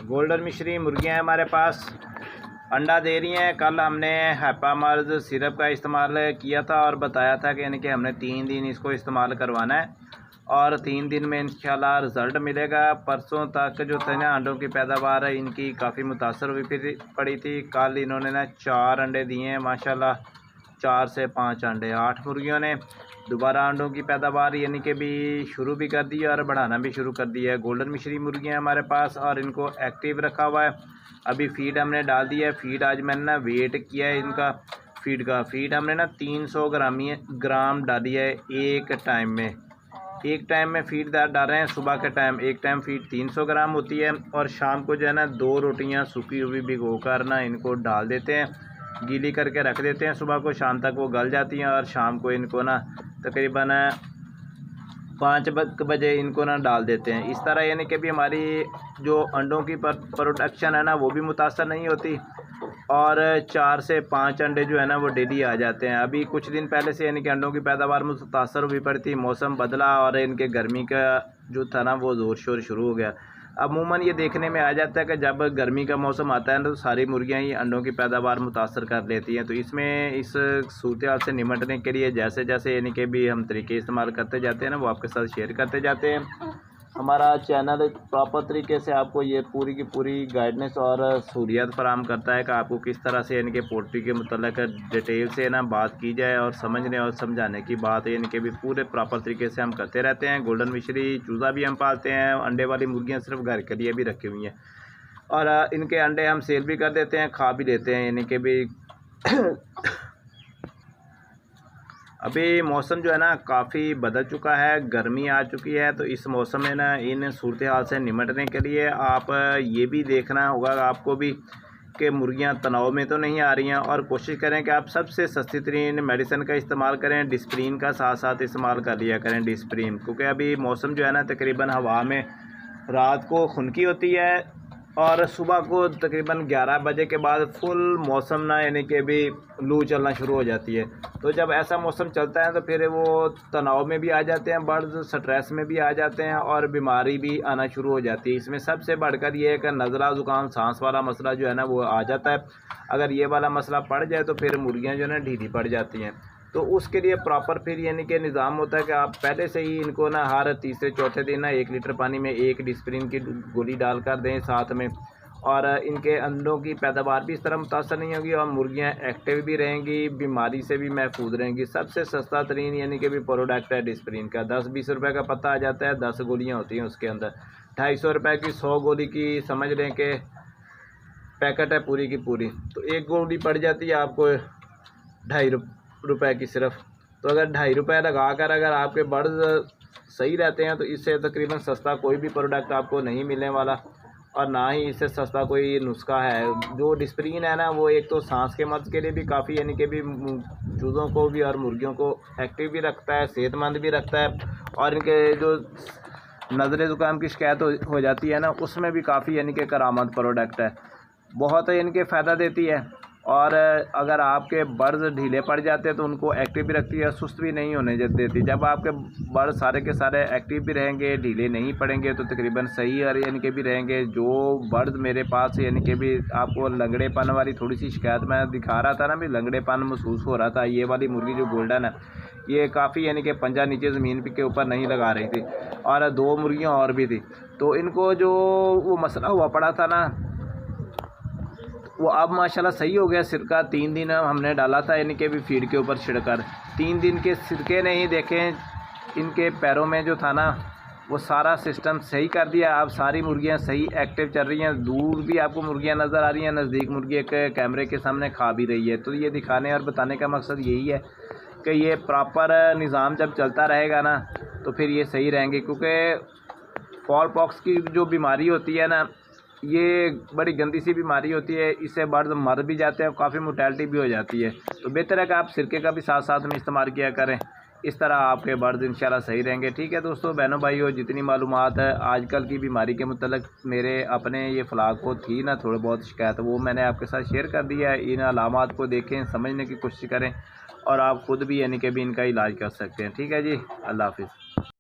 Golden मिश्री मुर्गियां हमारे पास अंडा दे रही हैं। कल हमने हैपामर्ज सिरप का इस्तेमाल किया था और बताया था कि यानी कि हमने 3 दिन इसको इस्तेमाल करवाना है और 3 दिन में इंशाल्लाह रिज़ल्ट मिलेगा। परसों तक जो थे ना अंडों की पैदावार है इनकी काफ़ी मुतासर हुई पड़ी थी। कल इन्होंने ना 4 अंडे दिए हैं माशाल्लाह, 4 से 5 अंडे, 8 मुर्गियों ने दोबारा अंडों की पैदावार यानी कि भी शुरू भी कर दी है और बढ़ाना भी शुरू कर दिया है। गोल्डन मिश्री मुर्गियाँ हमारे पास और इनको एक्टिव रखा हुआ है। अभी फ़ीड हमने डाल दी है। फ़ीड आज मैंने ना वेट किया है इनका फ़ीड हमने ना 300 ग्राम डाली है एक टाइम में। एक टाइम में फ़ीड डाल रहे हैं सुबह के टाइम। एक टाइम फ़ीड 300 ग्राम होती है और शाम को जो है ना 2 रोटियां सूखी हुई भिगो कर ना इनको डाल देते हैं, गीली करके रख देते हैं। सुबह को शाम तक वो गल जाती हैं और शाम को इनको ना तकरीबन 5 बजे इनको ना डाल देते हैं। इस तरह यानी कि भी हमारी जो अंडों की प्रोडक्शन है ना वो भी मुतासर नहीं होती और 4 से 5 अंडे जो है ना वो डेली आ जाते हैं। अभी कुछ दिन पहले से यानी कि अंडों की पैदावार मुतासर हुई पड़ी थी, मौसम बदला और इनके गर्मी का जो था ना वो ज़ोर शोर शुरू हो गया। अमूमन ये देखने में आ जाता है कि जब गर्मी का मौसम आता है ना तो सारी मुर्गियां ही अंडों की पैदावार मुतासर कर लेती हैं। तो इसमें इस सूरत हाल से निपटने के लिए जैसे जैसे यानी कि भी हम तरीके इस्तेमाल करते जाते हैं ना वो आपके साथ शेयर करते जाते हैं। हमारा चैनल प्रॉपर तरीके से आपको ये पूरी की पूरी गाइडेंस और सहूलियत फराहम करता है कि आपको किस तरह से यानी कि पोल्ट्री के मतलब डिटेल से ना बात की जाए और समझने और समझाने की बात यानी कि भी पूरे प्रॉपर तरीके से हम करते रहते हैं। गोल्डन मिश्री चूज़ा भी हम पालते हैं, अंडे वाली मुर्गियाँ सिर्फ घर के लिए भी रखी हुई हैं और इनके अंडे हम सेल भी कर देते हैं, खा भी लेते हैं यानी कि भी अभी मौसम जो है ना काफ़ी बदल चुका है, गर्मी आ चुकी है। तो इस मौसम में ना इन सूरत हाल से निपटने के लिए आप ये भी देखना होगा आपको भी कि मुर्गियां तनाव में तो नहीं आ रही हैं और कोशिश करें कि आप सबसे सस्ती तरीन मेडिसिन का इस्तेमाल करें। डिस्प्रिन का साथ साथ इस्तेमाल कर लिया करें डिस्प्रिन, क्योंकि अभी मौसम जो है ना तकरीबन हवा में रात को खुनकी होती है और सुबह को तकरीबन 11 बजे के बाद फुल मौसम ना यानी कि भी लू चलना शुरू हो जाती है। तो जब ऐसा मौसम चलता है तो फिर वो तनाव में भी आ जाते हैं, बर्ड्स स्ट्रेस में भी आ जाते हैं और बीमारी भी आना शुरू हो जाती है। इसमें सबसे बढ़कर ये है कि नज़ला ज़ुकाम सांस वाला मसला जो है ना वो आ जाता है। अगर ये वाला मसला पड़ जाए तो फिर मुर्गियाँ जो है ना ढीली पड़ जाती हैं। तो उसके लिए प्रॉपर फिर यानी कि निज़ाम होता है कि आप पहले से ही इनको ना हर तीसरे चौथे दिन ना 1 लीटर पानी में 1 डिस्प्रिन की गोली डाल कर दें साथ में, और इनके अंडों की पैदावार भी इस तरह मुतासर नहीं होगी और मुर्गियां एक्टिव भी रहेंगी, बीमारी से भी महफूज रहेंगी। सबसे सस्ता तरीन यानी कि भी प्रोडक्ट है डिस्प्रिन का। 10-20 रुपये का पत्ता आ जाता है, 10 गोलियाँ होती हैं उसके अंदर। 250 रुपये की 100 गोली की समझ लें कि पैकेट है पूरी की पूरी। तो एक गोली पड़ जाती है आपको 2.5 रुपये की सिर्फ। तो अगर 2.5 रुपये लगा कर अगर आपके बर्ड्स सही रहते हैं तो इससे तकरीबन सस्ता कोई भी प्रोडक्ट आपको नहीं मिलने वाला और ना ही इससे सस्ता कोई नुस्खा है। जो डिस्प्रिन है ना वो एक तो सांस के मर्ज़ के लिए भी काफ़ी यानी कि भी चूज़ों को भी और मुर्गियों को एक्टिव भी रखता है, सेहतमंद भी रखता है और इनके जो नज़ले ज़ुकाम की शिकायत हो जाती है ना उसमें भी काफ़ी यानी कि करामत प्रोडक्ट है, बहुत इनके फ़ायदा देती है। और अगर आपके बर्ड्स ढीले पड़ जाते हैं तो उनको एक्टिव भी रखती है, सुस्त भी नहीं होने देती। जब आपके बर्ड सारे के सारे एक्टिव भी रहेंगे, ढीले नहीं पड़ेंगे तो तकरीबन सही और यानी कि भी रहेंगे। जो बर्ड मेरे पास यानी कि भी आपको लंगड़ेपन वाली थोड़ी सी शिकायत मैं दिखा रहा था ना, भी लंगड़ेपन महसूस हो रहा था, ये वाली मुर्गी जो गोल्डन है ये काफ़ी यानी कि पंजा नीचे ज़मीन के ऊपर नहीं लगा रही थी और 2 मुर्गियाँ और भी थी। तो इनको जो वो मसला हुआ पड़ा था ना वो अब माशाल्लाह सही हो गया। सिरका 3 दिन हमने डाला था यानी कि भी फीड के ऊपर छिड़कर, 3 दिन के सिरके ने ही देखें इनके पैरों में जो था ना वो सारा सिस्टम सही कर दिया। अब सारी मुर्गियां सही एक्टिव चल रही हैं, दूर भी आपको मुर्गियां नज़र आ रही हैं, नज़दीक मुर्गी एक कैमरे के सामने खा भी रही है। तो ये दिखाने और बताने का मकसद यही है कि ये प्रॉपर निज़ाम जब चलता रहेगा ना तो फिर ये सही रहेंगे, क्योंकि फॉल पॉक्स की जो बीमारी होती है ना ये बड़ी गंदी सी बीमारी होती है, इससे बर्ड मर भी जाते हैं, काफ़ी मोर्टेलिटी भी हो जाती है। तो बेहतर है कि आप सिरके का भी साथ साथ में इस्तेमाल किया करें, इस तरह आपके बर्ड इंशाल्लाह सही रहेंगे। ठीक है दोस्तों, बहनों भाइयों, जितनी मालूमात है आजकल की बीमारी के मतलब मेरे अपने ये फ्लाग को थी ना थोड़ी बहुत शिकायत, वो मैंने आपके साथ शेयर कर दिया है। इन अलामात को देखें, समझने की कोशिश करें और आप ख़ुद भी यानी कि भी इनका इलाज कर सकते हैं। ठीक है जी, अल्लाह हाफिज़।